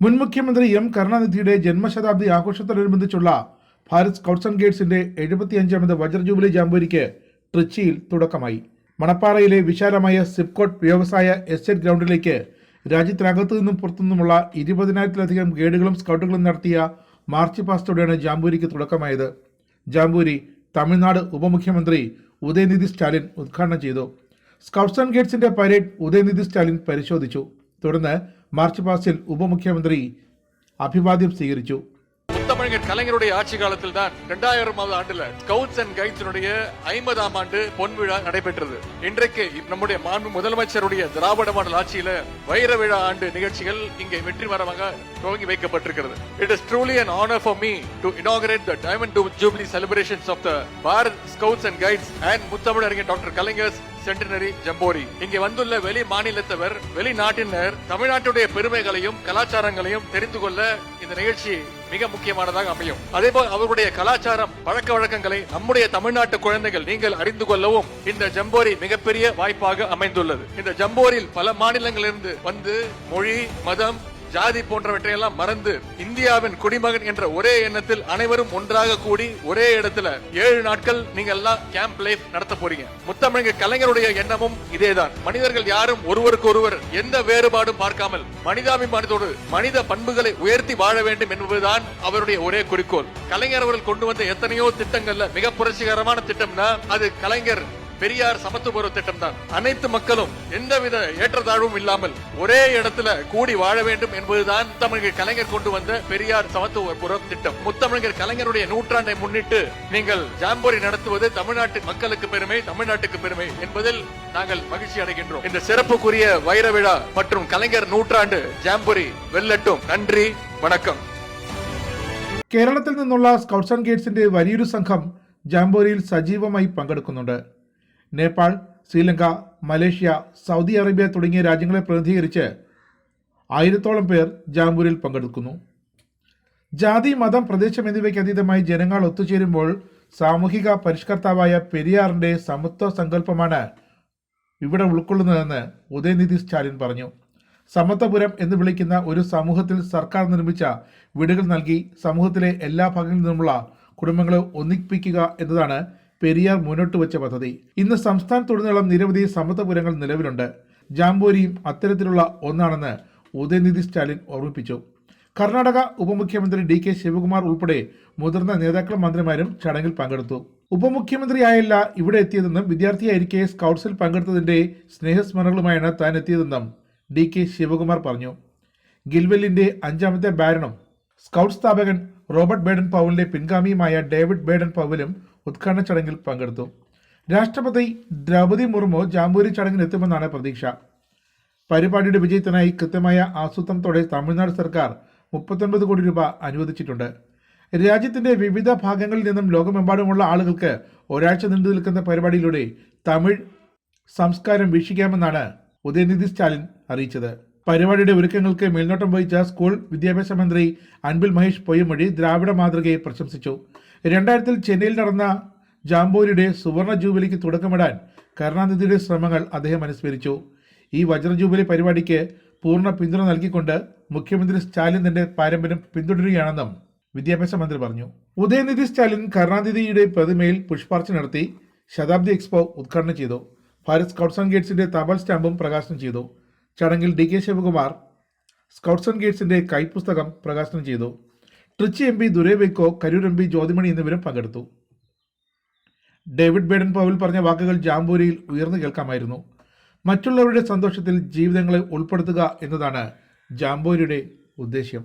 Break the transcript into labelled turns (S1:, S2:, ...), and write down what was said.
S1: മുൻ മുഖ്യമന്ത്രി എം കരുണാനിധിയുടെ ജന്മശതാബ്ദി ആഘോഷത്തോടനുബന്ധിച്ചുള്ള ഭാരത് സ്കൗട്ട്സ് ആൻഡ് ഗൈഡ്സിന്റെ 75ാമത് വജ്ര ജൂബിലി ജാംബോരിക്ക് ട്രിച്ചിയിൽ തുടക്കമായി. മണപ്പാറയിലെ വിശാലമായ സിപ്കോട്ട് വ്യവസായ എസ്റ്റേറ്റ് ഗ്രൗണ്ടിലേക്ക് രാജ്യത്തിനകത്തു നിന്നും പുറത്തുനിന്നുമുള്ള 20,000-ലധികം ഗൈഡുകളും സ്കൗട്ടുകളും നടത്തിയ മാർച്ച് പാസ്റ്റോടെയാണ് ജാംബോരിക്ക് തുടക്കമായത്. ജാംബോരി തമിഴ്നാട് ഉപമുഖ്യമന്ത്രി ഉദയനിധി സ്റ്റാലിൻ ഉദ്ഘാടനം ചെയ്തു. സ്കൗട്ട്സ് ആൻഡ് ഗൈഡ്സിന്റെ പരേഡ് ഉദയനിധി സ്റ്റാലിൻ പരിശോധിച്ചു. തുടർന്ന് മാർച്ച് പാസ്റ്റിൽ ഉപമുഖ്യമന്ത്രി അഭിവാദ്യം സ്വീകരിച്ചു.
S2: முத்தமிழர் கலைஞருடைய ஆட்சி காலத்தில் தான் 2000ஆம் ஆண்டுல ஸ்கவுட்ஸ் அண்ட் கைட்ஸினுடைய 50ஆம் ஆண்டு பொன்விழா நடைபெற்றது. இன்றைக்கு நம்முடைய மாண்பு முதலமைச்சருடைய திராவிட மாடல் ஆட்சியில வைர விழா ஆண்டு நிகழ்ச்சிகள் இங்கே வெற்றிகரமாக துவங்கி வைக்கப்பட்டிருக்கிறது. It is truly an honor for me to inaugurate the Diamond Jubilee celebrations of the Bharat Scouts and Guides and முத்தமிழறிஞர் டாக்டர் கலைஞர்ஸ் சென்டினரி ஜம்போரி. இங்கே வந்துள்ள வெளி மாநிலத்தவர் வெளிநாட்டினர் தமிழ்நாட்டுடைய பெருமைகளையும் கலாச்சாரங்களையும் தெரிந்து கொள்ள இந்த நிகழ்ச்சி மிக முக்கியமானதாக அமையும். அதேபோல் அவருடைய கலாச்சாரம் பழக்க வழக்கங்களை நம்முடைய தமிழ்நாட்டு குழந்தைகள் நீங்கள் அறிந்து கொள்ளவும் இந்த ஜம்போரி மிகப்பெரிய வாய்ப்பாக அமைந்துள்ளது. இந்த ஜம்போரில் பல மாநிலங்களிலிருந்து வந்து மொழி, மதம், ஜாதி போன்றவற்றையெல்லாம் மறந்து இந்தியாவின் குடிமகன் என்ற ஒரே எண்ணத்தில் அனைவரும் ஒன்றாக கூடி ஒரே இடத்துல 7 நாட்கள் நீங்க எல்லாம் கேம்ப் லைஃப் நடத்த போறீங்க. முத்தமிழர் கலைஞருடைய எண்ணமும் இதேதான். மனிதர்கள் யாரும் ஒருவருக்கு ஒருவர் எந்த வேறுபாடும் பார்க்காமல் மனிதாபிமானத்தோடு மனித பண்புகளை உயர்த்தி வாழ வேண்டும் என்பதுதான் அவருடைய ஒரே குறிக்கோள். கலைஞர் அவர்கள் கொண்டு வந்த எத்தனையோ திட்டங்கள்ல மிக புரட்சிகரமான திட்டம்னா அது கலைஞர் பெரியார் சமத்துவ திட்டம் தான். அனைத்து மக்களும் எந்தவித ஏற்றத்தாழ்வும் இல்லாமல் ஒரே இடத்துல கூடி வாழ வேண்டும் என்பதுதான் முத்தமிழர் கலைஞர் கொண்டு வந்த பெரியார் சமத்துவ திட்டம். முத்தமிழர் கலைஞருடைய நூற்றாண்டை முன்னிட்டு நீங்கள் ஜாம்போரி நடத்துவது தமிழ்நாட்டு மக்களுக்கு பெருமை, தமிழ்நாட்டுக்கு பெருமை என்பதில் நாங்கள் மகிழ்ச்சி அடைகின்றோம். இந்த சிறப்புக்குரிய வைர விழா மற்றும் கலைஞர் நூற்றாண்டு ஜாம்போரி வெல்லட்டும். നന്ദി, വണക്കം.
S1: കേരളത്തിൽ നിന്നുള്ള സ്കൗട്ട്സ് ആൻഡ് ഗൈഡ്സിന്റെ വലിയൊരു സംഘം ജാംബോരിയിൽ സജീവമായി പങ്കെടുക്കുന്നുണ്ട്. Nepal, Sri Lanka, Malaysia, Saudi Arabia തുടങ്ങിയ രാജ്യങ്ങളെ പ്രതിനിധീകരിച്ച് 1000-ഓളം പേർ ജാംബോരിയിൽ പങ്കെടുക്കുന്നു. ജാതി, മതം, പ്രദേശം എന്നിവയ്ക്ക് അതീതമായി ജനങ്ങൾ ഒത്തുചേരുമ്പോൾ സാമൂഹിക പരിഷ്കർത്താവായ പെരിയാറിന്റെ സമത്വ സങ്കല്പമാണ് ഇവിടെ ഉൾക്കൊള്ളുന്നതെന്ന് ഉദയനിധി സ്റ്റാലിൻ പറഞ്ഞു. സമത്വപുരം എന്ന് വിളിക്കുന്ന ഒരു സമൂഹത്തിൽ സർക്കാർ നിർമ്മിച്ച വീടുകൾ നൽകി സമൂഹത്തിലെ എല്ലാ ഭാഗങ്ങളിൽ നിന്നുമുള്ള കുടുംബങ്ങളെ ഒന്നിപ്പിക്കുക എന്നതാണ് പെരിയാർ മുന്നോട്ട് വെച്ച പദ്ധതി. ഇന്ന് സംസ്ഥാനത്തുടനീളം നിരവധി സമത്വപുരങ്ങൾ നിലവിലുണ്ട്. ജാംബോരിയും അത്തരത്തിലുള്ള ഒന്നാണെന്ന് ഉദയനിധി സ്റ്റാലിൻ ഓർമ്മിപ്പിച്ചു. കർണാടക ഉപമുഖ്യമന്ത്രി DK ശിവകുമാർ ഉൾപ്പെടെ മുതിർന്ന നേതാക്കളും മന്ത്രിമാരും ചടങ്ങിൽ പങ്കെടുത്തു. ഉപമുഖ്യമന്ത്രിയായല്ല ഇവിടെ എത്തിയതെന്നും വിദ്യാർത്ഥിയായിരിക്കെ സ്കൗട്ട്സിൽ പങ്കെടുത്തതിന്റെ സ്നേഹസ്മരണകളുമായാണ് താൻ എത്തിയതെന്നും DK ശിവകുമാർ പറഞ്ഞു. ഗിൽവെല്ലിന്റെ 5ാമത്തെ ബാരനും സ്കൗട്ട് സ്ഥാപകൻ റോബർട്ട് ബേഡൻ പൗലിന്റെ പിൻഗാമിയുമായ ഡേവിഡ് ബേഡൻ പൗലും ഉദ്ഘാടന ചടങ്ങിൽ പങ്കെടുത്തു. രാഷ്ട്രപതി ദ്രൗപദി മുർമു ജാംബോരി ചടങ്ങിൽ എത്തുമെന്നാണ് പ്രതീക്ഷ. പരിപാടിയുടെ വിജയത്തിനായി കൃത്യമായ ആസൂത്രണത്തോടെ തമിഴ്നാട് സർക്കാർ 39 കോടി രൂപ അനുവദിച്ചിട്ടുണ്ട്. രാജ്യത്തിന്റെ വിവിധ ഭാഗങ്ങളിൽ നിന്നും ലോകമെമ്പാടുമുള്ള ആളുകൾക്ക് ഒരാഴ്ച നീണ്ടു നിൽക്കുന്ന പരിപാടിയിലൂടെ തമിഴ് സംസ്കാരം വീക്ഷിക്കാമെന്നാണ് ഉദയനിധി സ്റ്റാലിൻ അറിയിച്ചത്. പരിപാടിയുടെ ഒരുക്കങ്ങൾക്ക് മേൽനോട്ടം വഹിച്ച സ്കൂൾ വിദ്യാഭ്യാസ മന്ത്രി അൻപിൽ മഹേഷ് പൊയ്യമൊഴി ദ്രാവിഡ മാതൃകയെ പ്രശംസിച്ചു. 2000-ൽ ചെന്നൈയിൽ നടന്ന ജാംബോരിയുടെ സുവർണ ജൂബിലിക്ക് തുടക്കമിടാൻ കരുണാനിധിയുടെ ശ്രമങ്ങൾ അദ്ദേഹം അനുസ്മരിച്ചു. ഈ വജ്ര ജൂബിലി പരിപാടിക്ക് പൂർണ്ണ പിന്തുണ നൽകിക്കൊണ്ട് മുഖ്യമന്ത്രി സ്റ്റാലിൻ തന്റെ പാരമ്പര്യം പിന്തുടരുകയാണെന്നും വിദ്യാഭ്യാസ മന്ത്രി പറഞ്ഞു. ഉദയനിധി സ്റ്റാലിൻ കരുണാനിധിയുടെ പ്രതിമയിൽ പുഷ്പാർച്ചന നടത്തി ശതാബ്ദി എക്സ്പോ ഉദ്ഘാടനം ചെയ്തു. ഭാരത് സ്കൗട്ട്സ് ആൻഡ് ഗൈഡ്സിന്റെ തപാൽ സ്റ്റാമ്പും പ്രകാശനം ചെയ്തു. ചടങ്ങിൽ DK ശിവകുമാർ സ്കൗട്ട്സ് ആൻഡ് ഗൈഡ്സിന്റെ കൈപ്പുസ്തകം പ്രകാശനം ചെയ്തു. ട്രിച്ചി MP ദുരൈ വൈക്കോ, കരൂർ MP ജ്യോതിമണി എന്നിവരും പങ്കെടുത്തു. ഡേവിഡ് ബേഡൻ പൗൽ പറഞ്ഞ വാക്കുകൾ ജാംബോരിയിൽ ഉയർന്നു കേൾക്കാമായിരുന്നു. മറ്റുള്ളവരുടെ സന്തോഷത്തിൽ ജീവിതങ്ങളെ ഉൾപ്പെടുത്തുക എന്നതാണ് ജാംബോരിയുടെ ഉദ്ദേശ്യം.